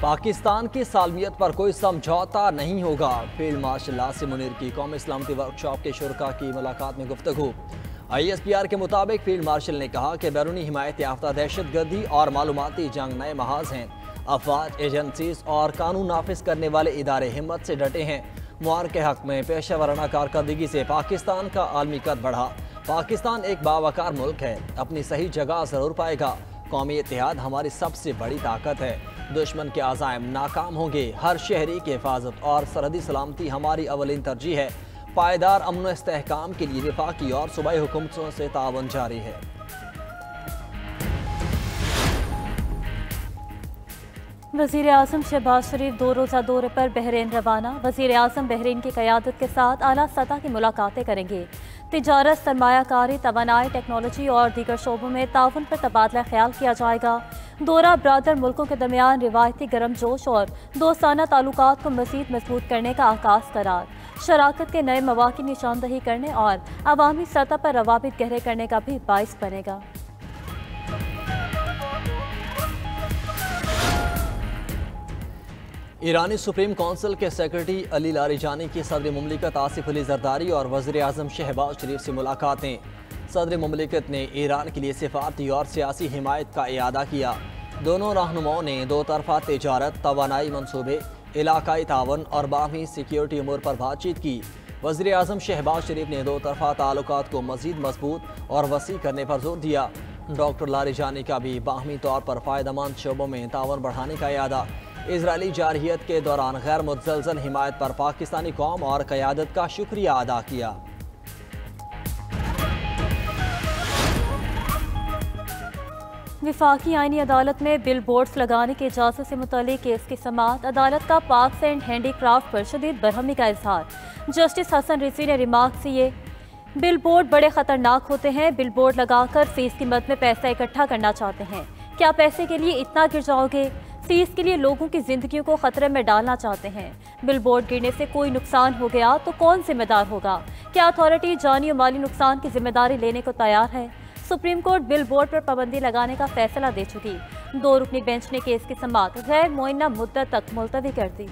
पाकिस्तान की सालमियत पर कोई समझौता नहीं होगा। फील्ड मार्शल आसिम मुनीर की कौमी सलामती वर्कशॉप के शुरका की मुलाकात में गुफ्तगू। ISPR के मुताबिक फील्ड मार्शल ने कहा कि बैरूनी हिमायत याफ्ता दहशतगर्दी और मालूमाती जंग नए महाज हैं। अफवाज, एजेंसीज और कानून नाफिज करने वाले इदारे हिम्मत से डटे हैं। मुआर के हक में पेशा वराना कारकर्दगी से पाकिस्तान का आलमी कद बढ़ा। पाकिस्तान एक बावकार मुल्क है, अपनी सही जगह जरूर पाएगा। कौमी इत्तेहाद हमारी सबसे बड़ी ताकत है। दुश्मन के अज़ाइम नाकाम होंगे। हर शहरी की हिफाजत और सरहदी सलामती हमारी अवलीन तरजीह है। पायदार अमन इस्तेहकाम के लिए वफाकी और सूबाई हुकूमतों से तावन जारी है। वज़ीर आज़म शहबाज शरीफ 2 रोज़ा दौरे पर बहरीन रवाना। वज़ीर आज़म बहरीन की क़यादत के साथ आला सतह की मुलाकातें करेंगे। तिजारत, सरमायाकारी, तवानाई, टेक्नोलॉजी और दीगर शोबों में ताउन पर तबादला ख्याल किया जाएगा। दौरा बरादर मुल्कों के दरमियान रिवायती गर्मजोश और दोस्ताना ताल्लुकात को मज़ीद मजबूत करने का आगाज़ करार, शराकत के नए मौक़े निशानदही करने और अवामी सतह पर रवाबित गहरे करने का भी बाइस बनेगा। ईरानी सुप्रीम कौंसिल के सेक्रेटरी अली लारिजानी की सदर मुमलिकत आसिफ अली जरदारी और वज़ीर आज़म शहबाज शरीफ से मुलाकातें। सदर मुमलिकत ने ईरान के लिए सिफारती और सियासी हिमायत का इयादा किया। दोनों रहनुमाओं ने दो तरफा तिजारत, तवानाई मनसूबे, इलाकाई तावन और बाहमी सिक्योरिटी उमूर पर बातचीत की। वज़ीर आज़म शहबाज शरीफ ने दो तरफा ताल्लुकात को मज़ीद मजबूत और वसी करने पर जोर दिया। डॉक्टर लारिजानी का भी बाहमी तौर पर फ़ायदेमंद शोबों में तावन बढ़ाने का इरादा। इजरायली जारहियत के दौरान गैर मुतज़लज़ल हिमायत पर पाकिस्तानी कौम और क़यादत का शुक्रिया अदा किया। विफाकी आईनी अदालत में बिल बोर्ड्स लगाने की इजाज़त से मुतल्लिक केस की समाअत। अदालत का पार्क्स एंड हैंडीक्राफ्ट पर शदीद बरहमी का इजहार। जस्टिस हसन रिजवी ने रिमार्क किए, बिल बोर्ड बड़े ख़तरनाक होते हैं। बिल बोर्ड लगाकर फीस की मद में पैसा इकट्ठा करना चाहते हैं। क्या पैसे के लिए इतना गिर जाओगे? फीस के लिए लोगों की जिंदगियों को खतरे में डालना चाहते हैं। बिल बोर्ड गिरने से कोई नुकसान हो गया तो कौन जिम्मेदार होगा? क्या अथॉरिटी जानी और माली नुकसान की जिम्मेदारी लेने को तैयार है? सुप्रीम कोर्ट बिल बोर्ड पर पाबंदी लगाने का फैसला दे चुकी। 2 रुकनी बेंच ने केस की समाअत गैर मुअय्यना मुद्दत तक मुलतवी कर दी।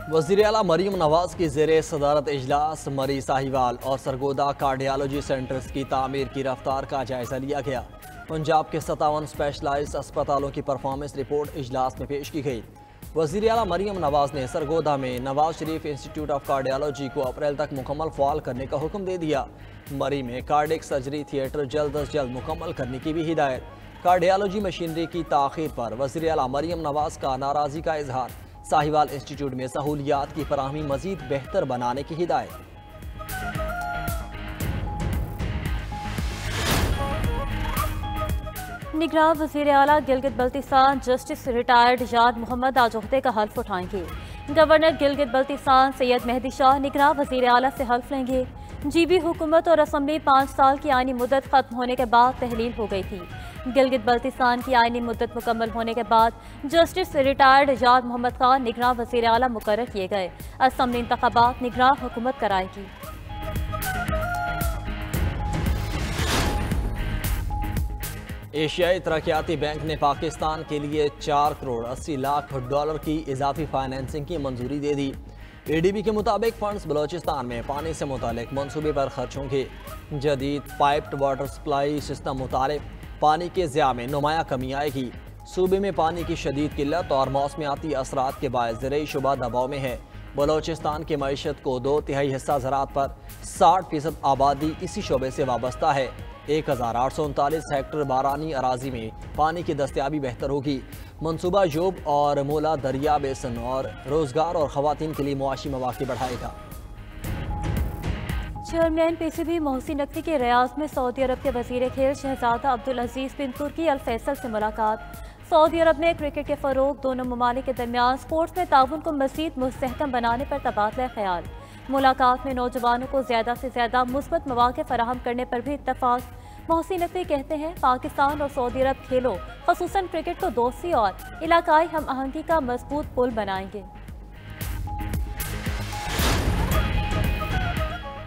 वज़ीर आला मरीम नवाज की ज़ेरे सदारत इजलास मरी साहिवाल और सरगोदा कार्डियोलॉजी सेंटर्स की तामीर की रफ्तार का जायजा लिया गया। पंजाब के 57 स्पेशलाइज्ड अस्पतालों की परफॉर्मेंस रिपोर्ट इजलास में पेश की गई। वज़ीर आला मरीम नवाज ने सरगोदा में Nawaz Sharif institute of cardiology को अप्रैल तक मुकम्मल फ़ाल करने का हुक्म दे दिया। मरी में कार्डिक सर्जरी थिएटर जल्द अज जल्द मुकम्मल करने की भी हिदायत। कार्डियोलॉजी मशीनरी की ताख़ीर पर वज़ीर आला मरीम नवाज का नाराज़गी का इजहार। साहिवाल इंस्टीट्यूट में सहूलियात की फराहमी मजीद बेहतर बनाने की हिदायत। निगरान वज़ीर आला गिलगित बल्तिस्तान जस्टिस रिटायर्ड याद मोहम्मद आज ओहदे का हल्फ उठाएंगे। गवर्नर गिलगित बल्तिस्तान सैयद मेहदी शाह निगरान वज़ीर आला से हल्फ लेंगे। GB हुकूमत और असम्बली 5 साल की आईनी मुद्दत खत्म होने के बाद तहलील हो गई थी। गिलगित बल्तिस्तान की आईनी मुद्दत मुकम्मल होने के बाद जस्टिस रिटायर्ड याद मोहम्मद खान निगरान वज़ीर आला मुकर्रर किए गए। असम्बली इंतखाबात निगरान हुकूमत कराएगी। एशियाई तरक्याती बैंक ने पाकिस्तान के लिए 4 करोड़ 80 लाख डॉलर की इजाफी फाइनेंसिंग की मंजूरी दे दी। ADB के मुताबिक फंड्स बलोचिस्तान में पानी से मुतालिक मनसूबे पर खर्च होंगे। जदीद piped water supply system Mutalib पानी के ज़िया में नुमाया कमी आएगी। सूबे में पानी की शदीद किल्लत और मौसमियाती असरात के बायस ज़राई शुबा दबाव में है। बलोचिस्तान की मईशत को 2/3 हिस्सा ज़राअत पर, 60% आबादी इसी शोबे से वाबस्ता है। 1839 हेक्टर बारानी अराजी में पानी की दस्तियाबी बेहतर होगी। मनसूबा जोब और मोला दरिया बेसन और रोजगार और खवातीन के लिए मुआशी मौक़े बढ़ाएगा। चेयरमैन PCB मोहसिन नकवी के रियाद में सऊदी अरब के वज़ीर खेल शहजादा अब्दुल अजीज़ बिन तुर्की अल फैसल से मुलाकात। सऊदी अरब में क्रिकेट के फ़रोग, दोनों ममालिक के दरमियान स्पोर्ट्स में ताउन को मज़ीद मुस्तहकम बनाने पर तबादला ख्याल। मुलाकात में नौजवानों को ज़्यादा से ज़्यादा मुस्बत मौक़े फराहम करने पर भी इत्तफ़ाक़। मोहसिन नकवी कहते हैं, पाकिस्तान और सऊदी अरब खेलों ख़ुसूसन क्रिकेट को दोस्ती और इलाकाई हम आहंगी का मजबूत पुल बनाएंगे।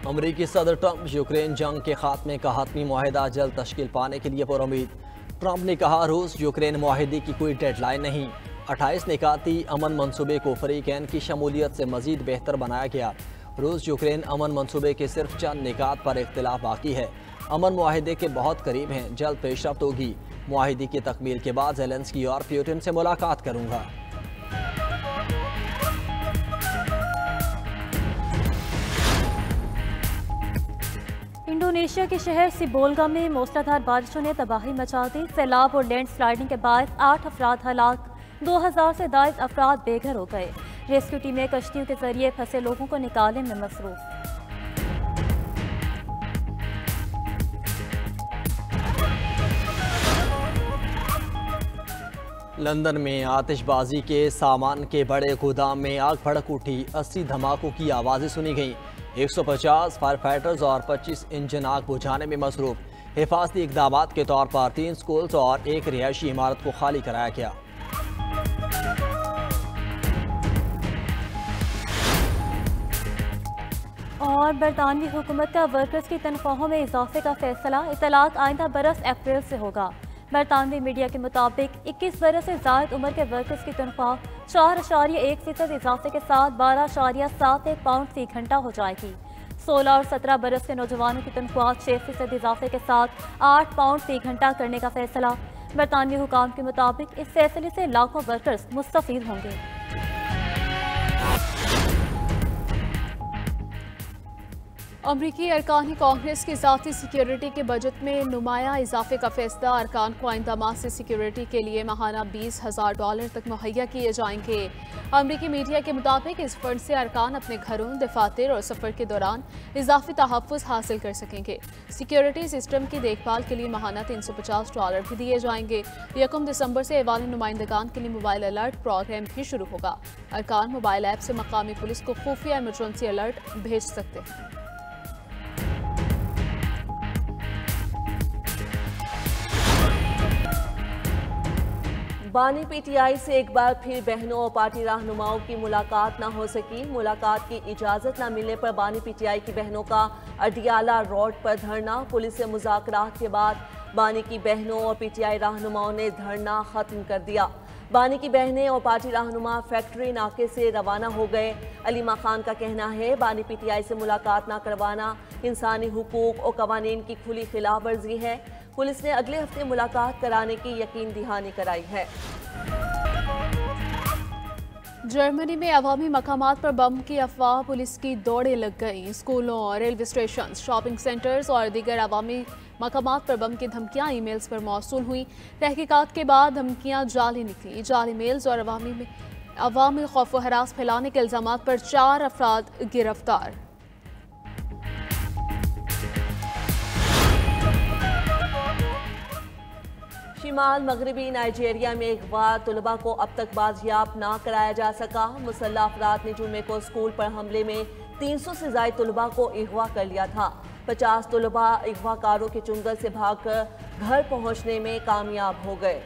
अमरीकी सदर ट्रंप यूक्रेन जंग के खात्मे का हतमी मुआहिदा जल्द तश्कील पाने के लिए पुरुम्मीद। ट्रंप ने कहा रूस यूक्रेन मुआहिदे की कोई डेडलाइन नहीं। 28 निकाती अमन मंसूबे को फरीकैन की शमूलियत से मजीद बेहतर बनाया गया। रूस यूक्रेन अमन मंसूबे के सिर्फ चंद निकात पर इख्तिलाफ बाकी है। अमन मुआहिदे के बहुत करीब हैं, जल्द पेशरफ्त होगी। मुआहिदे की तकमील के बाद ज़ेलेंस्की और पुतिन से मुलाकात करूंगा। इंडोनेशिया के शहर सिबोलगा में मूसलाधार बारिशों ने तबाही मचा दी। सैलाब और लैंड स्लाइडिंग के बाद 8 अफराद हलाक, 2000 से जायद अफराद बेघर हो गए। रेस्क्यू टीमें कश्तियों के जरिए फंसे लोगों को निकालने में मसरूफ। लंदन में आतिशबाजी के सामान के बड़े गोदाम में आग भड़क उठी। 80 धमाकों की आवाज़ें सुनी गईं। 150 फायर फाइटर्स और 25 इंजन आग बुझाने में मसरूफ। हिफाजती इक़दाम के तौर पर 3 स्कूल्स और एक रिहायशी इमारत को खाली कराया गया। और बरतानवी हुकूमत का वर्कर्स की तनख्वाहों में इजाफे का फैसला। इतलाक आइंदा बरस अप्रैल से होगा। बरतानवी मीडिया के मुताबिक 21 बरस से ज़ायद उम्र के वर्कर्स की तनख्वाह 4.1% इजाफे के साथ 12.71 पाउंड फी घंटा हो जाएगी। 16 और 17 बरस के नौजवानों की तनख्वाह 6% इजाफे के साथ 8 पाउंड फी घंटा करने का फैसला। बरतानवी हुकाम के मुताबिक इस फैसले से लाखों वर्कर्स मुस्तफीद होंगे। अमरीकी अरकान कांग्रेस की ज़ाती सिक्योरिटी के बजट में नुमाया इजाफे का फैसला। अरकान को आइंदा माह से सिक्योरिटी के लिए माहाना $20,000 तक मुहैया किए जाएंगे। अमरीकी मीडिया के मुताबिक इस फंड से अरकान अपने घरों, दफातर और सफ़र के दौरान इजाफी तहफ़्फ़ुज़ हासिल कर सकेंगे। सिक्योरिटी सिस्टम की देखभाल के लिए माहाना $350 भी दिए जाएंगे। 1 दिसंबर से ऐवान नुमाइंदगान के लिए मोबाइल अलर्ट प्रोग्राम भी शुरू होगा। अरकान मोबाइल ऐप से मकामी पुलिस को खुफिया इमरजेंसी अलर्ट भेज सकते हैं। बानी पीटीआई से एक बार फिर बहनों और पार्टी रहनुमाओं की मुलाकात न हो सकी। मुलाकात की इजाज़त न मिलने पर बानी पीटीआई की बहनों का अडियाला रोड पर धरना। पुलिस से मुज़ाकरात के बाद बानी की बहनों और पीटीआई रहनुमाओं ने धरना ख़त्म कर दिया। बानी की बहनें और पार्टी रहनुमा फैक्ट्री नाके से रवाना हो गए। अलीमा खान का कहना है बानी पीटीआई से मुलाकात न करवाना इंसानी हुकूक और कवानीन की खुली खिलाफ वर्जी है। पुलिस ने अगले हफ्ते मुलाकात कराने की यकीन दहानी कराई है। जर्मनी में अवामी मकामात पर बम की अफवाह, पुलिस की दौड़ें लग गईं। स्कूलों, रेलवे स्टेशन, शॉपिंग सेंटर्स और दीगर अवामी मकामात पर बम की धमकियां ईमेल्स पर मौसूल हुई। तहकीकात के बाद धमकियां जाली निकली। जाली मेल्स और अवामी खौफ व हरास फैलाने के इल्जामात पर 4 अफराद गिरफ्तार। शिमाल मगरबी नाइजीरिया में अगवा तलबा को अब तक बाजियाब ना कराया जा सका। मुसल्लह अफराद ने जुमे को स्कूल पर हमले में 300 से ज़ायद तलबा को अगवा कर लिया था। 50 तलबा अगवाकारों के चुंगल से भागकर घर पहुंचने में कामयाब हो गए।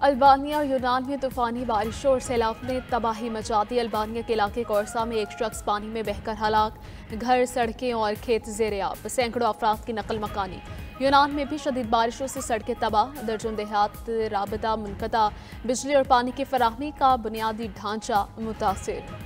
अल्बानिया और यूनान में तूफानी बारिशों और सैलाब ने तबाही मचा दी। अल्बानिया के इलाके कोर्सा में एक शख्स पानी में बहकर हलाक, घर, सड़कें और खेत ज़ेर-ए-आब, सैकड़ों अफराद की नकल मकानी। यूनान में भी शदीद बारिशों से सड़कें तबाह, दर्जन देहात राबता मुनक़ता, बिजली और पानी की फराहमी का बुनियादी ढांचा मुतासिर।